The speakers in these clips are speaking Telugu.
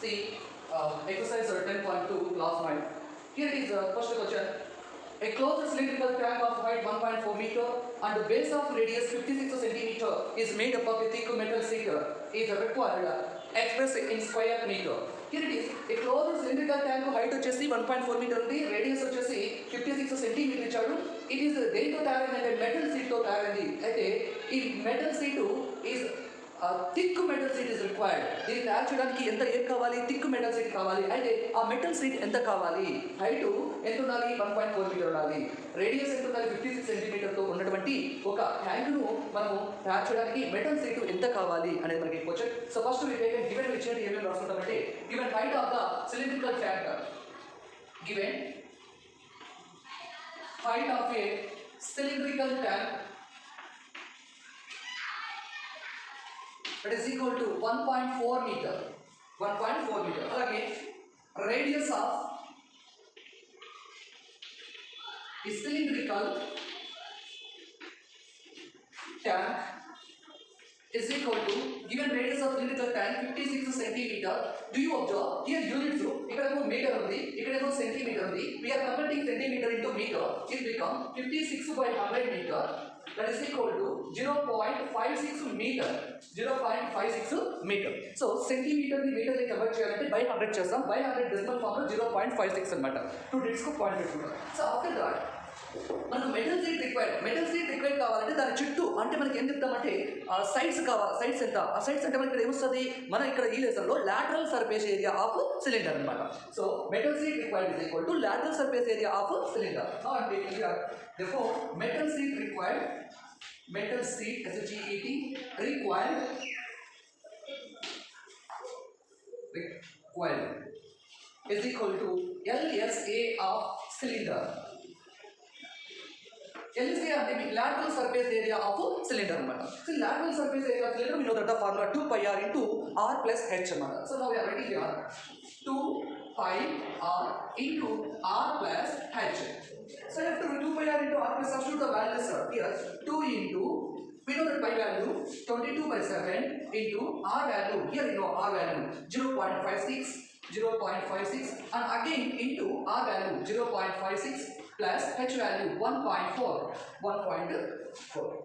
See, exercise 10.2, class 9. Here it is, first question. A closed cylindrical tank of height 1.4 meter and base of radius 56 centimeter is made up of a thick metal sheet is required. Express in square meter. Here it is, a closed cylindrical tank height వచ్చేసి 1.4 మీటర్ ఉంది, రేడియస్ వచ్చేసి 56 సెంటీమీటర్ ఇచ్చాడు. ఇట్ ఈస్ దేంతో తయారైందంటే మెటల్ షీట్ తో తయారైంది. అయితే ఈ metal sheet is thick metal sheet is required. దీన్ని తయారు చేయడానికి ఎంత ఎయిర్ కావాలి? థిక్ మెటల్ షీట్ కావాలి. అయితే ఆ మెటల్ షీట్ ఎంత కావాలి? హైట్ ఎంత ఉండాలి? 1.4 మీటర్ ఉండాలి. రేడియస్ ఎంత ఉండాలి? 56 సెంటీమీటర్తో ఉన్నటువంటి ఒక ట్యాంక్ను మనము తయారు చేయడానికి మెటల్ షీట్ ఎంత కావాలి అనేది మనకి క్వశ్చన్. సో ఫస్ట్ గివెన్ ఇచ్చినట్టు ఏమేమి రాసుకుంటామంటే given height of the cylindrical tank, given height of a cylindrical tank that is equal to 1.4 meter. 1.4 meter. Again, radius of a cylindrical tank is equal to, given radius of cylindrical tank 56 centimeter. Do you observe here units? ikkademo meter undi, ikkademo centimeter undi. We are converting centimeter into meter. It become 56 by 100 meter. That is equal to 0.56 meter. 0.56 meter. So centimeter ni meter ni convert cheyalante by 100 chestam. By 100 decimal form lo 0.56 annamata. To disc ko point peట్టుకుంటాం. So after that మనకు మెటల్ షీట్ రిక్వైర్డ్ కావాలంటే దాని చుట్టూ అంటే మనకి ఏం చెప్తామంటే సైడ్స్ కావాలి. సైడ్స్ ఎంత? ఆ సైడ్స్ అంటే మనకి ఇక్కడ ఏమొస్తుంది? మనం ఇక్కడ ఈ లెసన్లో lateral surface area of cylinder అనమాట. So metal sheet required is equal to lateral surface area of cylinder. Now I taking here therefore metal sheet required is equal to LSA of cylinder. LSA అంటే lateral surface area of cylinder అన్నమాట. So lateral surface area of cylinder we know that the formula 2 pi r into r plus h అన్నమాట. So now we are writing here 2 pi r into r plus h. So after 2 pi r into r plus substitute the values here 2 into, we know that pi value 22 by 7 into r value, here you know r value 0.56 and again into r value 0.56 plus h value 1.4.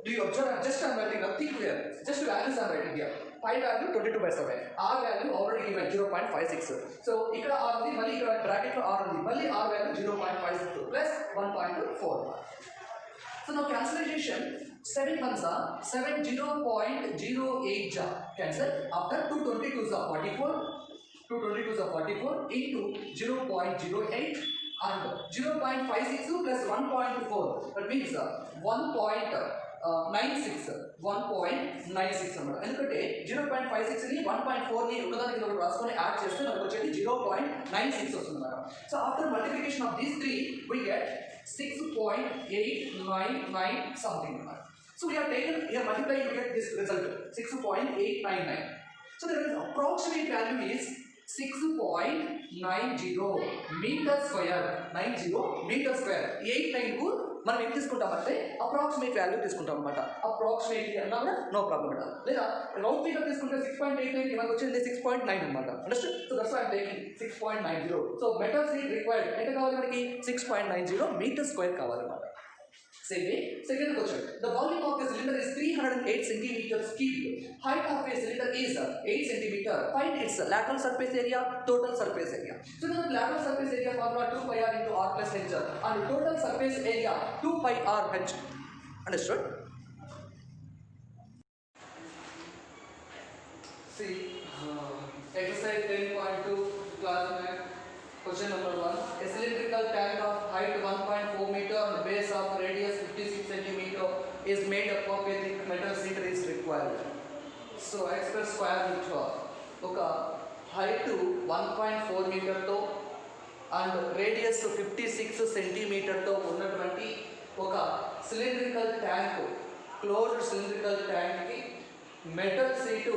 Do you observe? Just I am writing nothing here. Just values I am writing here. Pi value 22 by 7. R value already given 0.56. So ikkada r undi, malli ikkada bracket lo r undi, malli r value 0.56 plus 1.4. So now cancellation 7 ones are 7 0.08 cancel. After 2 22s are 44. 2 22s are 44 into 0.08 and 0.56 plus 1.4. That means 1.96 అన్నమాట. ఎందుకంటే 0.56 ని 1.4 ని ఒకదానికి ఒకటి రాసుకొని యాడ్ చేస్తే మనకు వచ్చేది 0.96 వస్తుంది అన్నమాట. So after multiplication of these three we get 6.899 something అన్నమాట. So we have taken here multiply, you get this result 6.899. So the approximate value is 6.90 meter square. 90 meter square. 89 కు మనం ఏం తీసుకుంటామంటే అప్రాక్సిమేట్ వాల్యూ తీసుకుంటాం అన్నమాట. అప్రాక్సిమేట్లీ అన్నా కూడా నో ప్రాబ్లం అన్నమాట. లేదా రౌండ్ ఫిగర్ తీసుకుంటే 6.89 మనకు వచ్చేది 6.9 అన్నమాట. Understand? So that's why I am taking 6.90. So metal sheet required ఎంత కావాలి మనకి? 6.90 మీటర్ స్క్వేర్ కావాలన్నమాట. Same way, second question. The volume of the cylinder is 308 centimeters cubed. Height of a cylinder is 8 centimeter. Find its lateral surface area, total surface area. So the lateral surface area formula 2 pi r into r plus h and total surface area 2 pi r h. Understood? See, exercise 10.2 class 9. Question number 1. A cylindrical tank of height 1.4 meter and base of radius 56 centimeter is made up of a thick metal sheet is required. So express square root of ఒక height 1.4 meter తో and radius 56 centimeter తో ఉన్నటువంటి ఒక cylindrical tank, closed cylindrical tank కి మెటల్ షీట్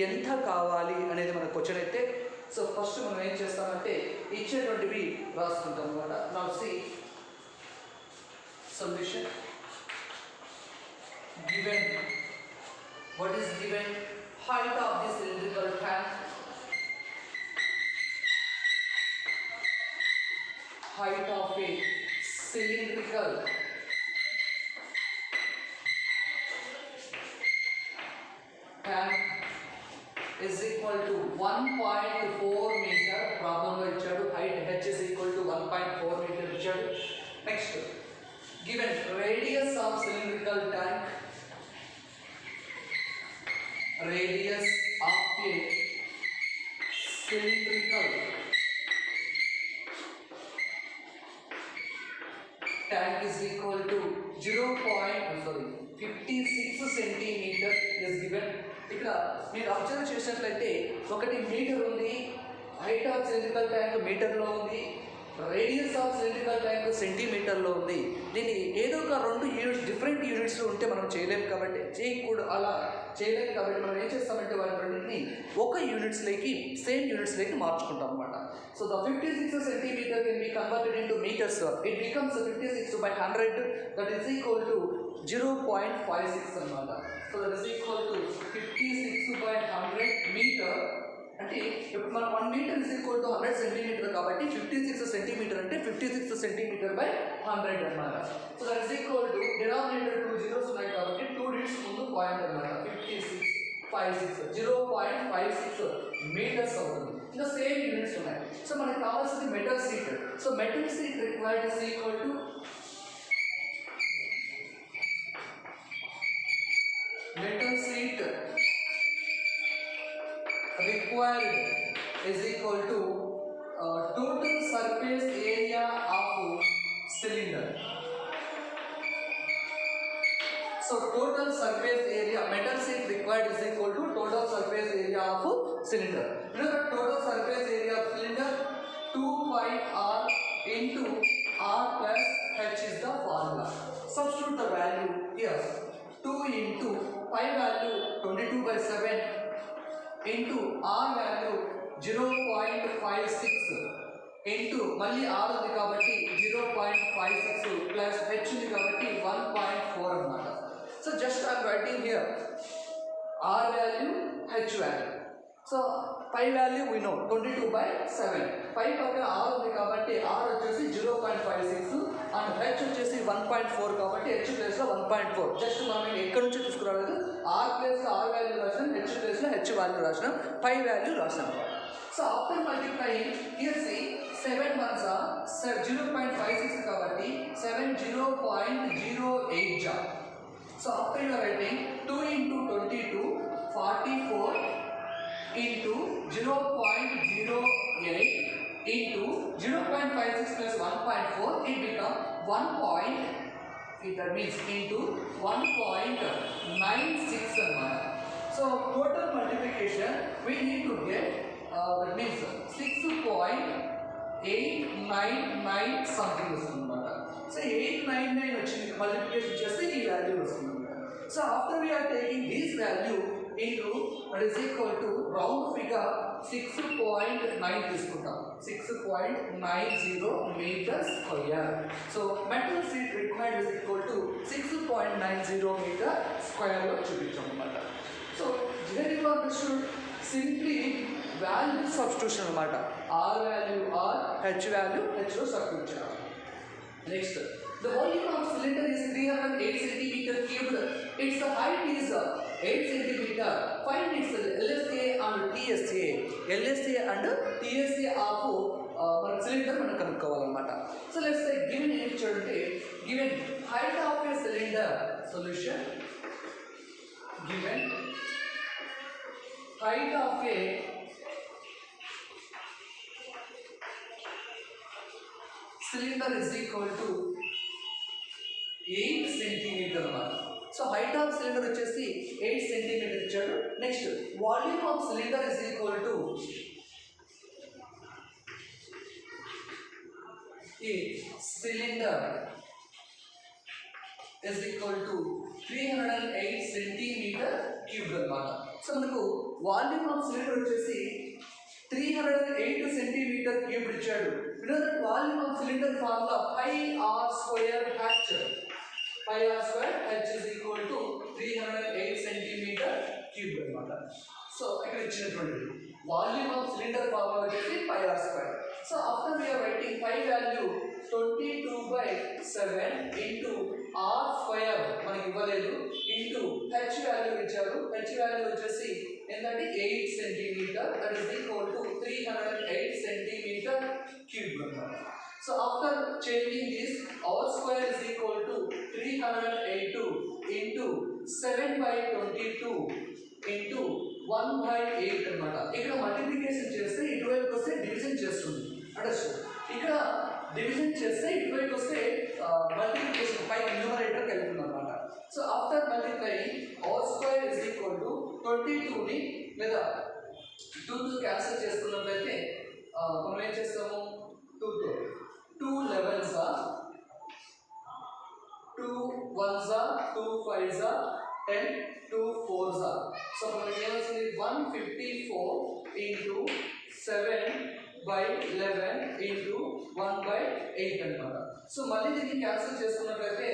ఎంత కావాలి అనేది మన క్వశ్చన్ అయితే. సో ఫస్ట్ మనం ఏం చేస్తామంటే ఇచ్చేటువంటివి రాసుకుంటాం అన్నమాట. Now see solution. Given what is given height of the cylindrical tank cylindrical tank is equal to 1.4 meter. Problem lo ichadu. Height h is equal to 1.4 meter ichadu. Next, given radius of cylindrical tank, radius of a cylindrical tank is equal to 56 centimeter is given. ఇక్కడ మీరు అబ్జర్వ్ చేసినట్లయితే ఒకటి మీటర్ ఉంది, హైట్ ఆఫ్ సిలిండ్రికల్ ట్యాంక్ మీటర్లో ఉంది, రేడియస్ ఆఫ్ సిలిండ్రికల్ ట్యాంక్ సెంటీమీటర్లో ఉంది. దీన్ని ఏదో ఒక రెండు యూనిట్స్ డిఫరెంట్ యూనిట్స్లో ఉంటే మనం చేయలేము కాబట్టి అలా చేయలేము కాబట్టి మనం ఏం చేస్తామంటే వాటి రెండింటిని ఒక యూనిట్స్లోకి సేమ్ యూనిట్స్లోకి మార్చుకుంటాం అనమాట. So the 56 centimeter can be converted into meters. It becomes 56/100, that is equal to 0.56 అనమాట. So that is equal to 56/100 meter. అంటే ఇప్పుడు మనం 1 meter is equal to 100 centimeter కాబట్టి 56 సెంటీమీటర్ అంటే 56 cm/100 అనమాట. So that is equal to denominator 2 zeros ఉన్నాయి కాబట్టి 2 digits ముందు పాయింట్ అనమాట. 0.56 మీటర్స్ అవుతుంది. ఇంకా సేమ్ యూనిట్స్ ఉన్నాయి. సో మనకి కావాల్సింది metal sheet. So metal sheet required is equal to metal sheet required is equal to total surface area of cylinder. So total surface area, metal sheet required is equal to total surface area of cylinder. You know the total surface area of cylinder 2 pi r into r plus h is the formula. Substitute the value here. 2 into pi value 22/7 into r value 0.56 into మళ్ళీ r ఉంది కాబట్టి 0.56 ప్లస్ h ఉంది కాబట్టి 1.4 అన్నమాట. So just I am writing here r value, h value. So pi value we know 22/7. pi పక్కన r ఉంది కాబట్టి r వచ్చేసి 0.56 అండ్ h వచ్చేసి 1.4 కాబట్టి h ప్లేస్ లో 1.4. జస్ట్ మనం ఎక్కడి నుంచి తీసుకురాలేదు, r ప్లేస్ లో r వాల్యూ రాసినాం, h ప్లేస్ లో h వాల్యూ రాసినాం, pi వాల్యూ రాసినాం. So after multiplying here see 7 ones are 0.56 కాబట్టి 7 0.08 joule. So after you are writing 2 into 22 44 into 0.08 into 0.56 plus 1.4, it becomes 1 point, that means into 1.96 anamata. So total multiplication we need to get that means 6.899 something anamata. So 899 వచ్చింది multiplication చేస్తే ఈ వాల్యూ వస్తుంది. So after we are taking this value into what is equal to round figure 6.9 తీసుకుంటాం. 6.90 meters square. So metal sheet required is equal to 6.90 meter square లో చూపించాం అన్నమాట. So here you understood simply value substitution అన్నమాట. R value R, H value H లో సబ్స్టిట్యూట్ చేయాలి. Next, the volume of cylinder is 308 centimeter cubed. Its height is 8 centimeter. Find its LSA and TSA. LSA and TSA of మన సిలిండర్ మనం కనుక్కోవాలన్నమాట. సో లెట్స్ సే గివెన్ ఏం చూడండి, given height of a cylinder solution, given height of a cylinder is equal to 8 centimeter అన్నమాట. సో హైట్ ఆఫ్ సిలిండర్ వచ్చేసి 8 సెంటీమీటర్ ఇచ్చాడు. Next volume of cylinder is equal to ఈ cylinder is equal to 308 centimetre cube అన్నమాట. సో మనకు వాల్యూమ్ ఆఫ్ సిలిండర్ వచ్చేసి 308 సెంటీమీటర్ క్యూబ్ ఇచ్చాడు. You know that volume of cylinder formula pi r square h. Pi r square h is equal to 308 centimeter cube అన్నమాట. సో ఇక్కడ ఇచ్చినటువంటిది వాల్యూమ్ ఆఫ్ సిలిండర్ ఫార్ములా వచ్చేసి pi r square. So after we are writing pi value 22/7 into r square మనకి ఇవ్వలేదు ఇంటూ h వాల్యూ ఇచ్చారు. h వాల్యూ వచ్చేసి ఏంటంటే 8 centimeter, that is equal to 308 centimetre cube అన్నమాట. So after changing this, r square is equal to 308 into 7/22 into 1/8 అన్నమాట. ఇక్కడ మల్టిప్లికేషన్ చేస్తే ఇటువైపు వస్తే డివిజన్ చేస్తుంది అంటే ఇక్కడ డివిజన్ చేస్తే ఇటువైపు వస్తే మల్టిప్లికేషన్ పై న్యూమరేటర్ వెళ్తుంది అన్నమాట. So after multiplying r square is equal to 22 ని లేదా 2 క్యాన్సిల్ చేసుకున్నట్లయితే మనం ఏం చేస్తాము 2 తో 2 11s are 2 1s are 2 5s are 10 2 4s are. So మనకి ఏమొస్తుంది 154 into 7/11 into 1/8 అన్నమాట. సో మళ్ళీ దీన్ని క్యాన్సిల్ చేసుకున్నట్లయితే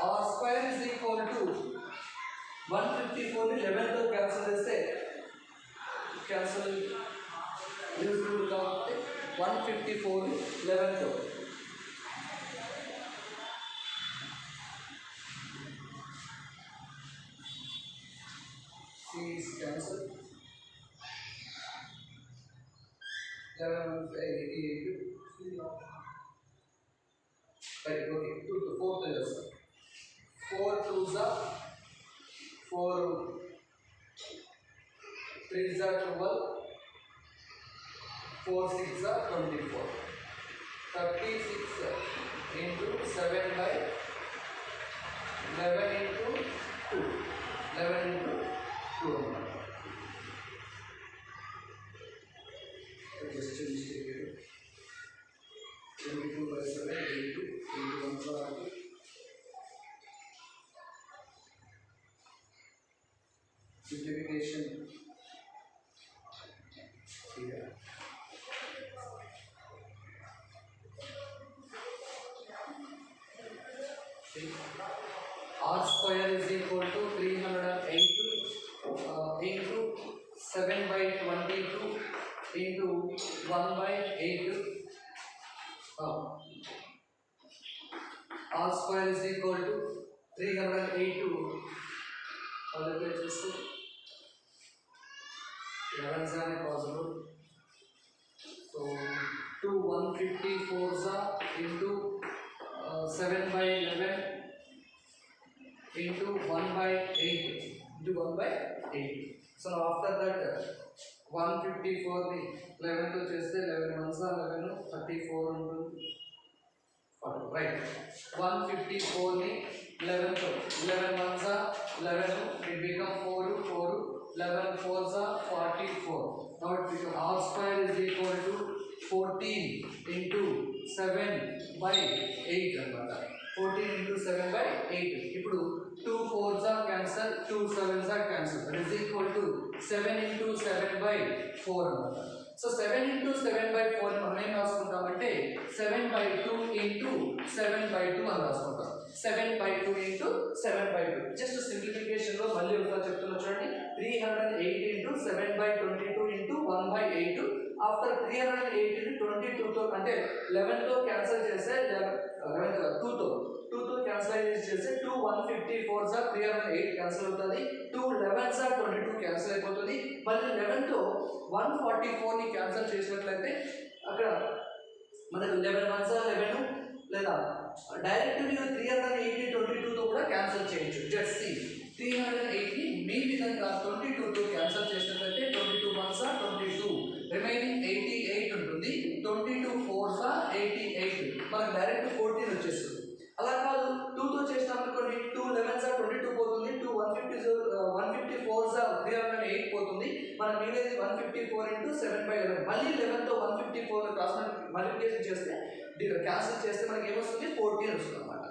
r square is equal to 154 ని 11 తో క్యాన్సిల్ చేస్తే క్యాన్సిల్ యూజ్ఫుల్ కాబట్టి 154 ని 11 తో C is cancelled. 11 88. Right, okay. 2 to 4 to 4 2s are 4 3s are 12 4 6s are 24 36 into 7/11 into 2 11 into 2 just change it here 22/7 into 1 simplification here. R square is equal to 308 into 7/22 into 1/8. R square is equal to 308 multiply చేస్తే 11s are possible. So 2 154s are into 7/11 into 1/8 into 1/8. So now after that 154 ని 11 తో చేస్తే 11 1s are 11 34 ఉంటుంది. Right. 154 ని 11 తో 11 1s are 11 it become 4 4 11 4s are 44. Now it becomes r square is equal to 14 into 7/8 అన్నమాట. 14 into 7/8. ఇప్పుడు 2 4s are cancel, 2 7s are cancel. That is equal to 7 into 7/4 అన్నమాట. సో 7 into 7/4 మనం ఏం రాసుకుంటామంటే 7/2 into 7/2 అని రాసుకుంటాం. 7/2 into 7/2. జస్ట్ సింప్లిఫికేషన్ లో మళ్ళీ ఒకసారి చెప్తున్నా చూడండి. 308 into 7/22 into 1/8. ఆఫ్టర్ 308 ని 22 తో అంటే 11 తో క్యాన్సిల్ చేస్తే 2 తో క్యాన్సిల్ చేస్తే 2 154s are 308 క్యాన్సిల్ అవుతుంది. 2 11s are 22 క్యాన్సిల్ అయిపోతుంది. మళ్ళీ 11 తో 144 ని క్యాన్సిల్ చేసినట్లయితే అక్కడ మనకు 11 1s are 11 లేదా డైరెక్ట్ గా 308 ని 22 తో కూడా క్యాన్సిల్ చేయొచ్చు. జస్ట్ సి 308 ని మీ విధంగా 22 తో క్యాన్సిల్ చేసినట్లయితే 22 1s are 22 రిమైనింగ్ 88 ఉంటుంది. 22 4s are 88 మనకు డైరెక్ట్ 14 వచ్చేస్తుంది. అలా కాదు 2 తో చేసినప్పుడు 2 11s are 22 పోతుంది. 2 154s are 308 పోతుంది. మనం మిగిలేది 154 into 7/11. మళ్ళీ 11 తో 154 క్రాస్ మల్టిప్లికేషన్ చేస్తే క్యాన్సిల్ చేస్తే మనకి ఏమొస్తుంది 14 వస్తుంది అన్నమాట.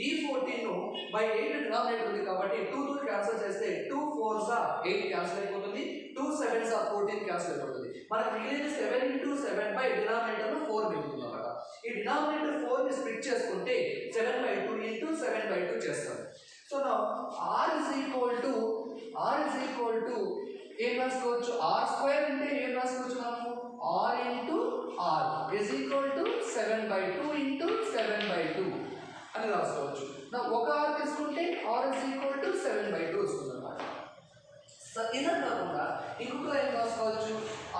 ఈ 14 ను బై 8 డినామినేటర్ ఉంది కాబట్టి 2 తో క్యాన్సిల్ చేస్తే 2 4s are 8 క్యాన్సిల్ అయిపోతుంది. 2 7s are 14 క్యాన్సిల్ అయిపోతుంది. మనకు మిగిలేది 7 into 7 బై డినామినేటర్ లో 4 మిగులుతుంది అన్నమాట. ఈ డినామినేటర్ 4 ని స్ప్లిట్ చేసుకుంటే 7/2 into 7/2 చేస్తాం. So now r is equal to ఏం రాసుకోవచ్చు ఆర్ స్క్వేర్ అంటే ఏం రాసుకోవచ్చు మనము R into R is equal to 7/2 into 7/2 అని రాసుకోవచ్చు. నా ఒక ఆర్ తీసుకుంటే ఆర్ ఇజ్ ఈక్వల్ టు 7/2 వస్తుంది అన్నమాట. ఇలా కాకుండా ఇంకొక ఏం రాసుకోవచ్చు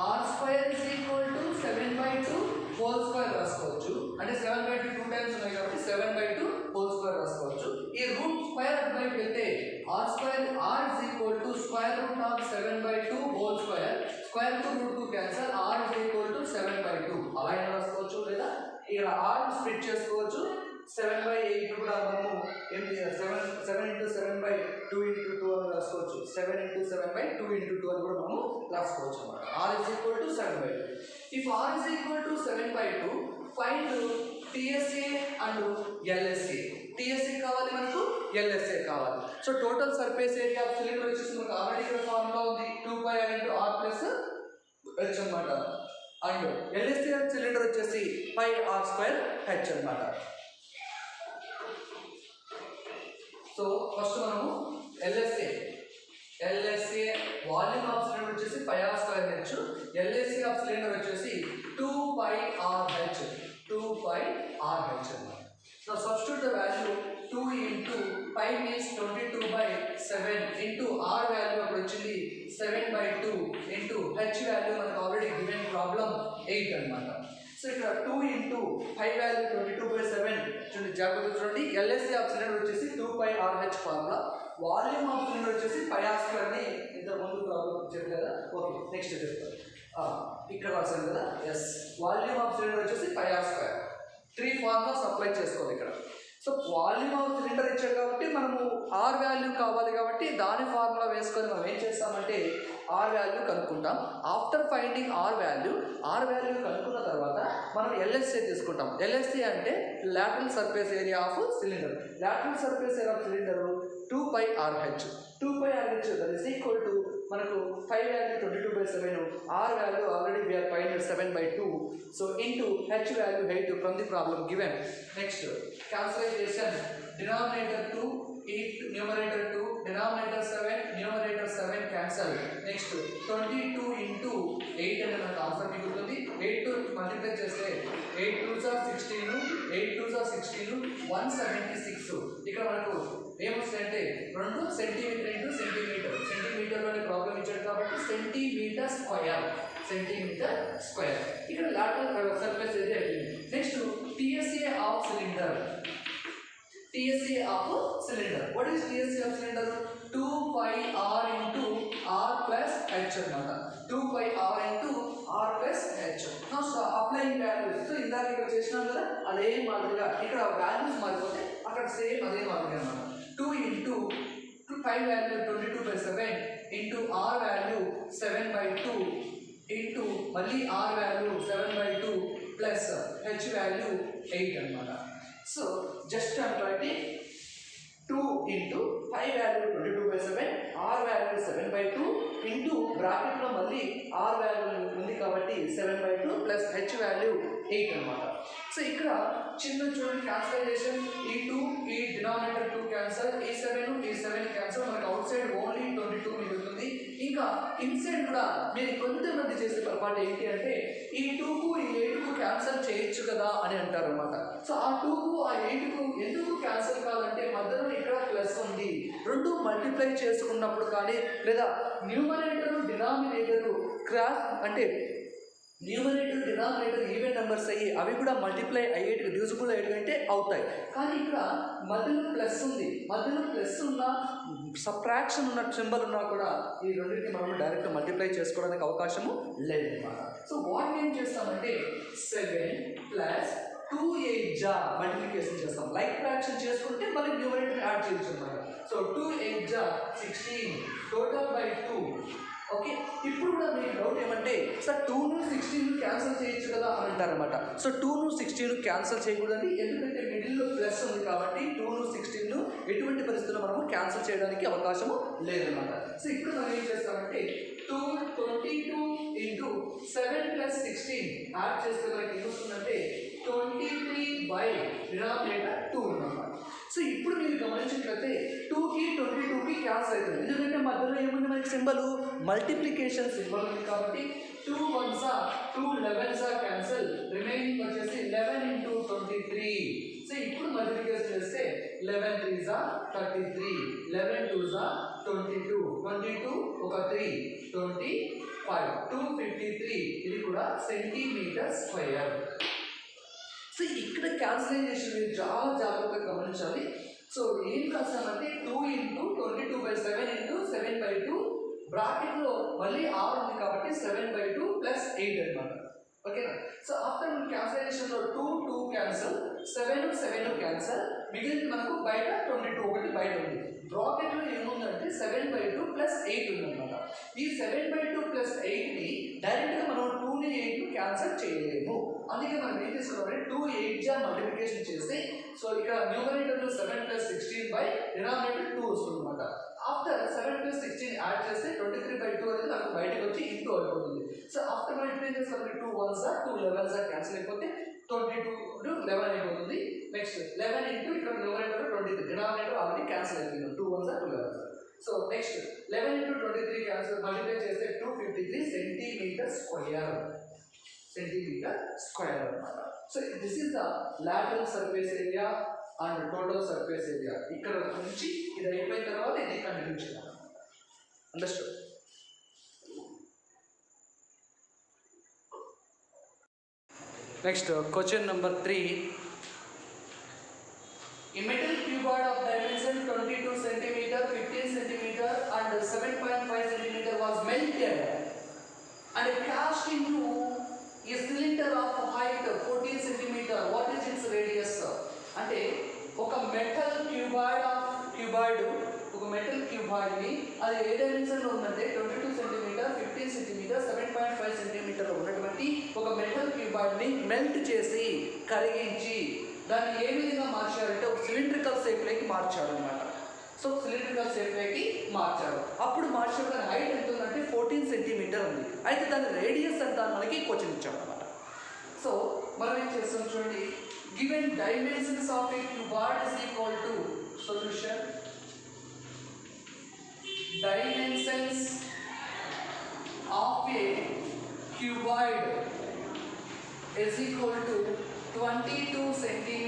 r square is equal to 7/2 whole square రాసుకోవచ్చు. అంటే 7/2 2 టైమ్స్ ఉన్నాయి కాబట్టి 7/2 హోల్ స్క్వేర్ రాసుకోవచ్చు. ఈ రూట్ స్క్వేర్ అటువైపు వెళ్తే r square r is equal to square root of 7/2 whole square square to root 2 cancel r is equal to 7/2 అలా అయినా రాసుకోవచ్చు. లేదా ఇక్కడ ఆర్ స్ప్లిట్ చేసుకోవచ్చు. 7/8 కూడా మనము ఏంటి 7 into 7/2 into 2 అని రాసుకోవచ్చు. 7 into 7/2 into 2 అని కూడా మనము రాసుకోవచ్చు అన్నమాట. r is equal to 7/2. If r is equal to 7/2, find TSA and LSA. TSA కావాలి మనకు, LSA కావాలి. So total surface area of cylinder వచ్చేసి మనకు ఆల్రెడీ ఇక్కడ ఫార్ములా ఉంది 2πr into r plus h అన్నమాట. అండ్ LSA సిలిండర్ వచ్చేసి πr² h అన్నమాట. సో ఫస్ట్ మనము LSA వాల్యూమ్ ఆఫ్ సిలిండర్ వచ్చేసి πr²h, LSA ఆఫ్ సిలిండర్ వచ్చేసి 2πrh అన్నమాట. So substitute the value 2 into π means 22/7 into r value అప్పుడు వచ్చింది 7/2 into h వాల్యూ మనకు ఆల్రెడీ గివెన్ ప్రాబ్లం 8 అన్నమాట. సో ఇక్కడ 2 into π వాల్యూ 22/7 చూడండి, జాగ్రత్తగా చూడండి. LSA ఆఫ్ సిలిండర్ వచ్చేసి 2πrh formula, volume of cylinder వచ్చేసి πr² అని ఇంతకుముందు ప్రాబ్లం చెప్పారు కదా. ఓకే, నెక్స్ట్ చెప్తాను. ఇక్కడ రాశాను కదా, ఎస్ వాల్యూమ్ ఆఫ్ సిలిండర్ వచ్చేసి πr². 3 ఫార్ములాస్ అప్లై చేసుకోవాలి ఇక్కడ. సో వాల్యూమ్ ఆఫ్ సిలిండర్ ఇచ్చాడు కాబట్టి మనము ఆర్ వాల్యూ కావాలి కాబట్టి దాని ఫార్ములా వేసుకొని మనం ఏం చేస్తామంటే ఆర్ వాల్యూ కనుక్కుంటాం. ఆఫ్టర్ ఫైండింగ్ ఆర్ వాల్యూ కనుక్కున్న తర్వాత మనం LSA తీసుకుంటాం. LSA అంటే lateral surface area of cylinder. Lateral surface area of cylinder 2πrh. 2πrh that is equal to మనకు 5 value 22/7, r value already we are finding 7/2, so into h value 8 from the problem given. Next cancellation, denominator 2 numerator 2, denominator 7 numerator 7 cancel. Next 22 into 8 అంటే మనకు ఆన్సర్ మిగులుతుంది. 8 తో మల్టిప్లై చేస్తే 8 2s are 16, 8 2s are 16, 176. ఇక్కడ మనకు ఏమొస్తుందంటే 2 సెంటీమీటర్ ఇంటూ సెంటీమీటర్, సెంటీమీటర్లోనే ప్రాబ్లం ఇచ్చాడు కాబట్టి సెంటీమీటర్ స్క్వేర్ ఇక్కడ లాటరల్ సర్ఫేస్ ఏరియా అయిపోయింది. Next TSA of cylinder. What is TSA of cylinder? 2πr into r plus h అన్నమాట. 2πr into r plus h. Now applying values. So ఇందాక ఇక్కడ చేసినాం కదా అదే మాదిరిగా ఇక్కడ వాల్యూస్ మారిపోతే అక్కడ సేమ్ అదే మాదిరిగా అన్నమాట. 2 into 5 value 22/7 into r value 7/2 into మళ్ళీ r value 7/2 plus h value 8 అన్నమాట. So just I'm writing 2 into 5 value 22/7, r value 7/2 into బ్రాకెట్లో మళ్ళీ r వాల్యూ ఉంది కాబట్టి 7/2 plus h వాల్యూ 8 అన్నమాట. సో ఇక్కడ చిన్న చూడండి క్యాన్సలైజేషన్, ఈ 2 ఈ డినామినేటర్ 2 క్యాన్సల్, ఈ 7 క్యాన్సల్, మనకు అవుట్ సైడ్ ఓన్లీ 22 మిగులుతుంది. ఇంకా ఇన్సైడ్ కూడా మీరు కొంతమంది చేసే పొరపాటు ఏంటి అంటే ఈ 2కు ఈ 8కు క్యాన్సల్ చేయొచ్చు కదా అని అంటారు అనమాట. సో ఆ 2కు ఆ 8కు ఎందుకు క్యాన్సల్ కావాలంటే మధ్యలో ఇక్కడ ప్లస్ ఉంది. రెండు మల్టిప్లై చేసుకున్నప్పుడు కానీ లేదా న్యూమరేటర్ డినామినేటర్ క్రాస్ అంటే న్యూమరేటర్ డినామినేటర్ ఈవెన్ నెంబర్స్ అయ్యి అవి కూడా మల్టిప్లై అయ్యేటివి డివిజిబుల్ అయ్యేటంటే అవుతాయి. కానీ ఇక్కడ మధ్యలో ప్లస్ ఉంది, మధ్యలో ప్లస్ ఉన్న సబ్ట్రాక్షన్ ఉన్న సింబల్ ఉన్నా కూడా ఈ రెండింటిని మనం డైరెక్ట్ మల్టిప్లై చేసుకోవడానికి అవకాశము లేదన్నమాట. సో వాట్ ఏం చేస్తామంటే 7 ప్లస్ 2 8 మల్టిప్లికేషన్ చేస్తాం. లైక్ ఫ్రాక్షన్ చేసుకుంటే మళ్ళీ న్యూమరేటర్ యాడ్ చేయొచ్చు అన్నమాట. So 2 8 16 total by 2. ఓకే, ఇప్పుడు కూడా మీకు డౌట్ ఏమంటే సార్ 2ను 16 క్యాన్సిల్ చేయొచ్చు కదా అని అంటారనమాట. సో 2ను 16 క్యాన్సిల్ చేయకూడదు, ఎందుకంటే మిడిల్లో ప్లస్ ఉంది కాబట్టి 2ను 16 ఎటువంటి పరిస్థితుల్లో మనము క్యాన్సిల్ చేయడానికి అవకాశము లేదన్నమాట. సో ఇప్పుడు మనం ఏం చేస్తామంటే 222 into 7 plus 16 యాడ్ చేస్తే మనకి ఏమొస్తుందంటే 23/2 అన్నమాట. సో ఇప్పుడు మీరు గమనించినట్లయితే 2కి 22కి క్యాన్సిల్ అవుతుంది, ఎందుకంటే మధ్యలో ఏముంది మనకి సింబల్ multiplication symbol ఉంది కాబట్టి 2 1s are 2 11s are cancel, remaining వచ్చేసి 11 into 23. సో ఇప్పుడు మల్టిప్లికేషన్ చేస్తే 11 3s are 33, 11 2s are 22, 22 ఒక 3 25, 253. ఇది కూడా సెంటీమీటర్ స్క్వేర్. సో ఇక్కడ క్యాన్సిలైజేషన్ మీరు చాలా జాగ్రత్తగా గమనించాలి. సో ఏం రాసామంటే 2 into 22/7 into 7/2 బ్రాకెట్లో మళ్ళీ r ఉంది కాబట్టి 7/2 ప్లస్ 8 అన్నమాట. ఓకేనా? సో ఆఫ్టర్ క్యాన్సిలేషన్లో 2 2 క్యాన్సల్, 7 7 క్యాన్సల్, మిగిలింది మనకు బయట 22 ఒకటి బయట ఉంది. బ్రాకెట్లో ఏముందంటే 7/2 ప్లస్ 8 ఉందన్నమాట. ఈ 7/2 ప్లస్ 8ని డైరెక్ట్గా మనం 2ని 8ని క్యాన్సల్ చేయలేము. అందుకే మనం ఏం చేసుకోవాలి, 2 8 జా మల్టిప్లికేషన్ చేస్తే సో ఇక్కడ న్యూమరేటర్లో 7 + 16 బై డినామినేటర్ 2 వస్తుంది అనమాట. ఆఫ్టర్ 7 + 16 యాడ్ చేస్తే 23/2 అనేది నాకు బయటకు వచ్చి ఇంటూ అయిపోతుంది. సో ఆఫ్టర్ మనం ఇప్పుడు ఏం చేస్తాం, 2 1s are 2 11s are cancel అయిపోతే 22 11 అయిపోతుంది. నెక్స్ట్ 11 ఇంటూ ఇక్కడ న్యూమరేటర్ 23, డినామినేటర్ ఆల్రెడీ క్యాన్సిల్ అయిపోయింది. 2 1s are 2 11s are. So next 11 into 23 cancel, multiply చేస్తే 253 సెంటీమీటర్ స్క్వేర్. సెంటీమీటర్ స్క్వేర్ అన్నమాట. So this is the lateral surface area and total surface area. ఇక్కడ నుంచి ఇది అయిపోయిన తర్వాత ఇది కంటిన్యూ చేయాలి. Understood? Next question number 3. A metal cuboid of dimension 22 cm, 15 cm and 7.5 cm was melted and cast into a cylinder of height 14 cm. What is its radius? అంటే ఒక మెటల్ క్యూబాయిడ్ ఒక మెటల్ క్యూబాయిడ్ని అది ఏ డైమెన్షన్లో ఉందంటే 22 cm, 15 cm, 7.5 cm ఉన్నటువంటి ఒక మెటల్ క్యూబాయిడ్ని మెల్ట్ చేసి కరిగించి దాన్ని ఏ విధంగా మార్చారంటే ఒక సిలిండ్రికల్ షేప్లోకి మార్చారు అనమాట. సో సిలిండ్రికల్ షేప్లోకి మార్చారు. అప్పుడు మార్చిన దాని హైట్ ఎంత ఉందంటే 14 cm ఉంది. అయితే దాని రేడియస్ ఎంత మనకి క్వశ్చన్ ఇచ్చాడు అనమాట. సో మనం ఏం చేస్తాం చూడండి, given dimensions of A cuboid is equal to solution dimensions of A cuboid is equal to 22 cm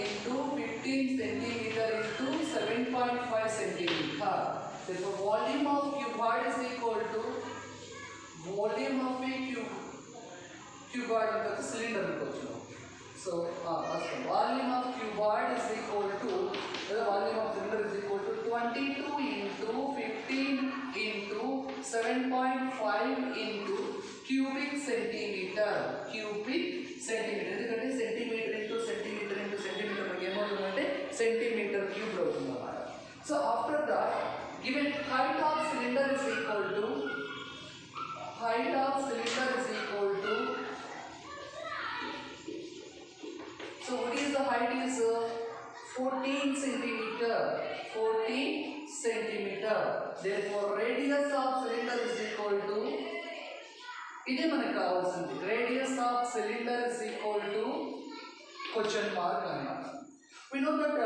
into 15 cm into 7.5 cm. Therefore, volume of cuboid is equal to volume of a cuboid into cylinder. So, volume of cuboid is equal to the volume of cylinder is equal to 22 into 15 into 7.5 into cubic centimeter. ఎందుకంటే సెంటీమీటర్ ఇంటూ సెంటీమీటర్ మనకి ఏమవుతుందంటే సెంటీమీటర్ క్యూబ్ అవుతుంది అన్నమాట. So after that given height of cylinder is equal to so what is the height is 14 centimeter. Therefore radius of cylinder is equal to, ఇదే మనకు కావాల్సింది, radius of cylinder is equal to question mark అన్నమాట. we know that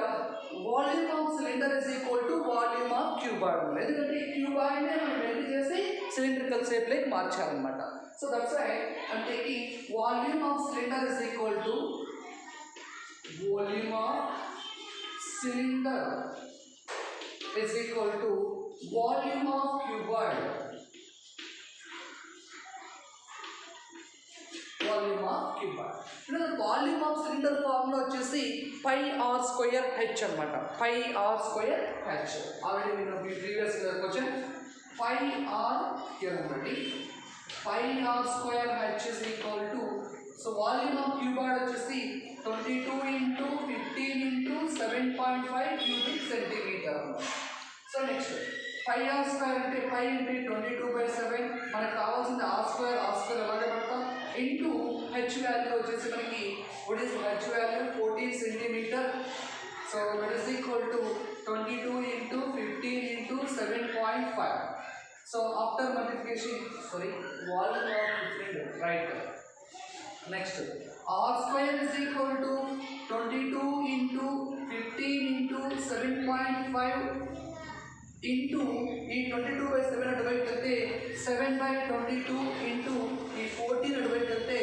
volume of cylinder is equal to volume of cuboid. ఎందుకంటే ఈ క్యూబాయిడ్ ని మనం మెల్ట్ చేసి సిలిండ్రికల్ షేప్ లోకి మార్చాలన్నమాట. So that's why I'm taking volume of cylinder is equal to volume of cylinder is equal to volume of cuboid. Volume of cuboid. Now volume of cylinder formula వచ్చేసి pi r square h అన్నమాట. pi r square h. Already we know the previous question. Pi r here already. Pi r square h is equal to, so volume of cuboid వచ్చేసి 22 into 15 into 7.5 cubic centimeter. So next pi r square అంటే pi into 22/7 మనకు కావాల్సింది r square ఎలాగే పెడతాం into h వాల్యూ వచ్చేసి మనకి what is h value 14 centimeter. So that is equal to 22 into 15 into 7.5. So after multiplication, volume of cylinder, right? Next r square is equal to 22 into 15 into 7.5 into ఈ 22/7 అటువైపు వెళ్తే 7/22 ఇంటూ ఈ 14 అటువైపు వెళ్తే